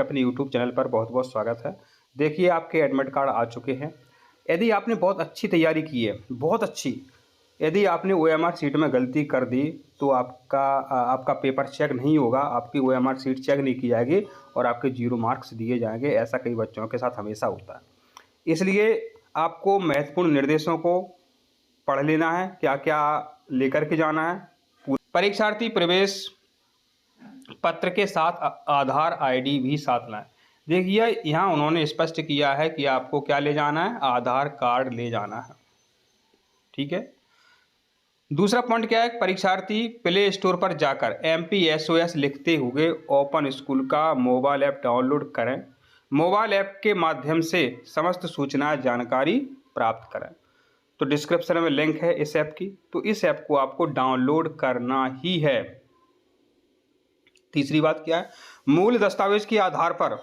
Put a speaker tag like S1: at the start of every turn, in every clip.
S1: अपने YouTube channel पर बहुत बहुत स्वागत है। देखिए आपके एडमिट कार्ड आ चुके हैं। यदि आपने बहुत अच्छी तैयारी की है, बहुत अच्छी, यदि आपने ओएमआर शीट में गलती कर दी तो आपका पेपर चेक नहीं होगा, आपकी ओएमआर शीट चेक नहीं की जाएगी और आपके 0 मार्क्स दिए जाएंगे। ऐसा कई बच्चों के साथ हमेशा होता है। इसलिए आपको महत्वपूर्ण निर्देशों को पढ़ लेना है, क्या क्या लेकर के जाना है। परीक्षार्थी प्रवेश पत्र के साथ आधार आईडी भी साथ लाएं। देखिए यहाँ उन्होंने स्पष्ट किया है कि आपको क्या ले जाना है, आधार कार्ड ले जाना है। ठीक है। दूसरा पॉइंट क्या है, परीक्षार्थी प्ले स्टोर पर जाकर MPSOS लिखते हुए ओपन स्कूल का मोबाइल ऐप डाउनलोड करें। मोबाइल ऐप के माध्यम से समस्त सूचनाएं जानकारी प्राप्त करें। तो डिस्क्रिप्शन में लिंक है इस ऐप की, तो इस ऐप को आपको डाउनलोड करना ही है। तीसरी बात क्या है, मूल दस्तावेज के आधार पर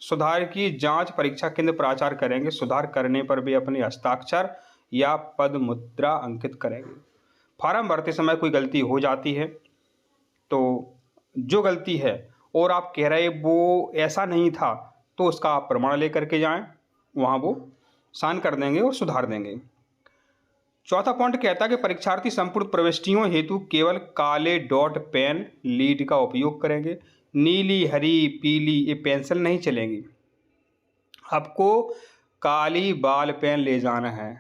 S1: सुधार की जांच परीक्षा केंद्र प्राचार्य करेंगे। सुधार करने पर भी अपने हस्ताक्षर या पद मुद्रा अंकित करेंगे। फॉर्म भरते समय कोई गलती हो जाती है तो जो गलती है और आप कह रहे वो ऐसा नहीं था तो उसका आप प्रमाण लेकर के जाएं, वहाँ वो साइन कर देंगे और सुधार देंगे। चौथा पॉइंट कहता है कि परीक्षार्थी संपूर्ण प्रविष्टियों हेतु केवल काले डॉट पेन लीड का उपयोग करेंगे। नीली, हरी, पीली ये पेंसिल नहीं चलेंगी। आपको काली बॉल पेन ले जाना है,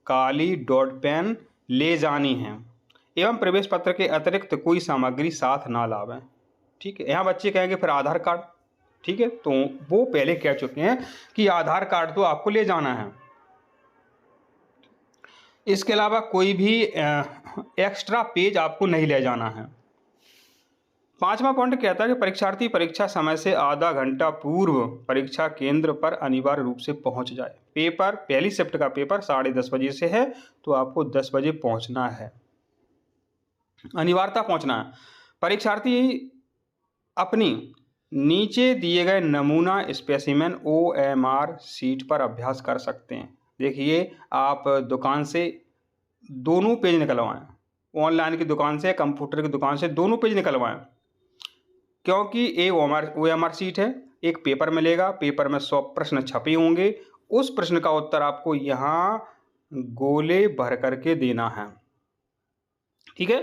S1: काली डॉट पेन ले जानी है एवं प्रवेश पत्र के अतिरिक्त कोई सामग्री साथ ना लावें। ठीक है। यहाँ बच्चे कहेंगे फिर आधार कार्ड। ठीक है, तो वो पहले कह चुके हैं कि आधार कार्ड तो आपको ले जाना है। इसके अलावा कोई भी एक्स्ट्रा पेज आपको नहीं ले जाना है। पांचवा पॉइंट कहता है कि परीक्षार्थी परीक्षा समय से आधा घंटा पूर्व परीक्षा केंद्र पर अनिवार्य रूप से पहुंच जाए। पेपर पहली शिफ्ट का पेपर 10:30 बजे से है तो आपको 10 बजे पहुंचना है, अनिवार्यता पहुंचना है। परीक्षार्थी अपनी नीचे दिए गए नमूना स्पेसिमेन OMR शीट पर अभ्यास कर सकते हैं। देखिए आप दुकान से दोनों पेज निकलवाएं, ऑनलाइन की दुकान से, कंप्यूटर की दुकान से दोनों पेज निकलवाएं, क्योंकि ये OMR शीट है। एक पेपर मिलेगा, पेपर में 100 प्रश्न छपे होंगे, उस प्रश्न का उत्तर आपको यहाँ गोले भर करके देना है। ठीक है,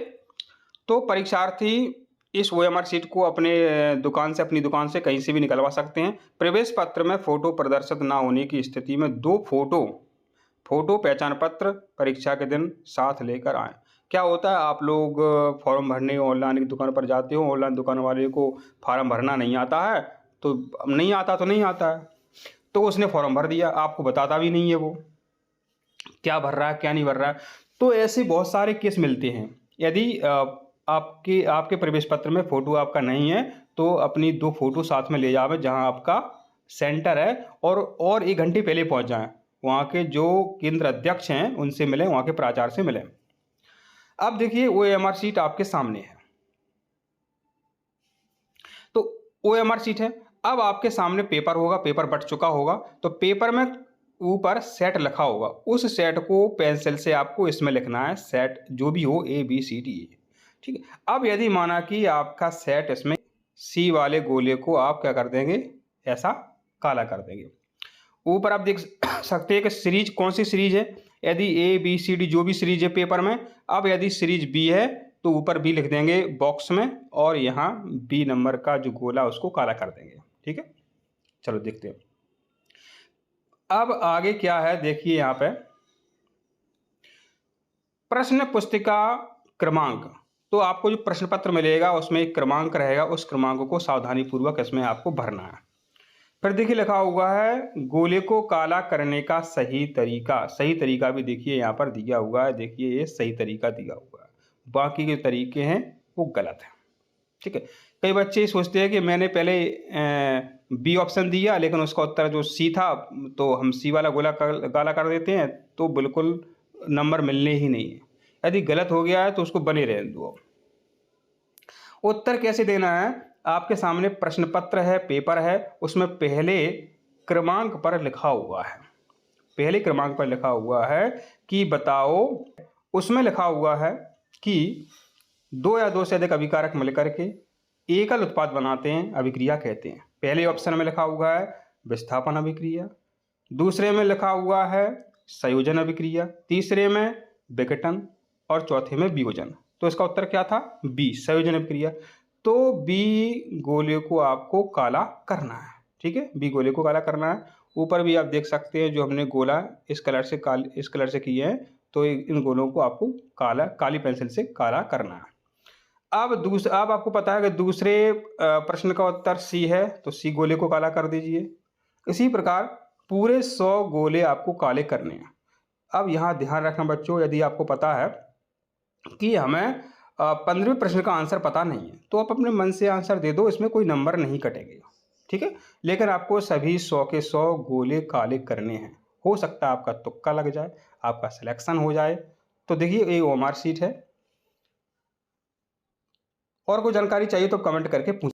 S1: तो परीक्षार्थी इस OMR शीट को अपनी दुकान से कहीं से भी निकलवा सकते हैं। प्रवेश पत्र में फोटो प्रदर्शित ना होने की स्थिति में 2 फोटो पहचान पत्र परीक्षा के दिन साथ लेकर आएं। क्या होता है, आप लोग फॉर्म भरने ऑनलाइन की दुकान पर जाते हो, ऑनलाइन दुकान वाले को फॉर्म भरना नहीं आता है, तो नहीं आता है तो उसने फॉर्म भर दिया, आपको बताता भी नहीं है वो क्या भर रहा है क्या नहीं भर रहा है। तो ऐसे बहुत सारे केस मिलते हैं। यदि आपके प्रवेश पत्र में फोटो आपका नहीं है तो अपनी 2 फोटो साथ में ले जावे जहां आपका सेंटर है, और 1 घंटे पहले पहुंच जाएं। वहां के जो केंद्र अध्यक्ष हैं उनसे मिलें, वहां के प्राचार्य से मिलें। अब देखिए OMR शीट आपके सामने है, तो OMR शीट है। अब आपके सामने पेपर होगा, पेपर बट चुका होगा, तो पेपर में ऊपर सेट लिखा होगा, उस सेट को पेंसिल से आपको इसमें लिखना है, सेट जो भी हो ABCD। ठीक है। अब यदि माना कि आपका सेट इसमें C वाले गोले को आप क्या कर देंगे, ऐसा काला कर देंगे। ऊपर आप देख सकते हैं कि सीरीज कौन सी सीरीज है, यदि ABCD जो भी सीरीज है पेपर में। अब यदि सीरीज B है तो ऊपर B लिख देंगे बॉक्स में, और यहाँ B नंबर का जो गोला उसको काला कर देंगे। ठीक है, चलो देखते हैं अब आगे क्या है। देखिए यहाँ पे प्रश्न पुस्तिका क्रमांक, तो आपको जो प्रश्न पत्र मिलेगा उसमें एक क्रमांक रहेगा, उस क्रमांक को सावधानी पूर्वक इसमें आपको भरना है। फिर देखिए लिखा हुआ है गोले को काला करने का सही तरीका भी देखिए यहाँ पर दिया हुआ है। देखिए ये सही तरीका दिया हुआ है, बाकी के तरीके हैं वो गलत है। ठीक है, कई बच्चे सोचते हैं कि मैंने पहले B ऑप्शन दिया लेकिन उसका उत्तर जो C था तो हम C वाला गोला काला कर देते हैं, तो बिल्कुल नंबर मिलने ही नहीं है। यदि गलत हो गया है तो उसको बने रहने दो। उत्तर कैसे देना है, आपके सामने प्रश्न पत्र है, पेपर है, उसमें पहले क्रमांक पर लिखा हुआ है कि बताओ, उसमें लिखा हुआ है कि 2 या 2 से अधिक अभिकारक मिलकर के एकल उत्पाद बनाते हैं, अभिक्रिया कहते हैं। पहले ऑप्शन में लिखा हुआ है विस्थापन अभिक्रिया, दूसरे में लिखा हुआ है संयोजन अभिक्रिया, तीसरे में विघटन और चौथे में वियोजन। तो इसका उत्तर क्या था? बी, संयोजन अभिक्रिया। तो बी गोले को आपको काला करना है। ठीक है, बी गोले को काला करना है। ऊपर भी आप देख सकते हैं जो हमने गोला इस कलर से किए हैं, तो इन गोलों को आपको काली पेंसिल से काला करना है। अब आपको पता है कि दूसरे प्रश्न का उत्तर सी है, तो सी गोले को काला कर दीजिए। इसी प्रकार पूरे 100 गोले आपको काले करने हैं। अब यहाँ ध्यान रखना बच्चों, यदि आपको पता है कि हमें 15वें प्रश्न का आंसर पता नहीं है, तो आप अपने मन से आंसर दे दो, इसमें कोई नंबर नहीं कटेगा। ठीक है, लेकिन आपको सभी 100 के 100 गोले काले करने हैं। हो सकता है आपका तुक्का लग जाए, आपका सिलेक्शन हो जाए। तो देखिए ये ओएमआर शीट है। और कोई जानकारी चाहिए तो कमेंट करके पूछ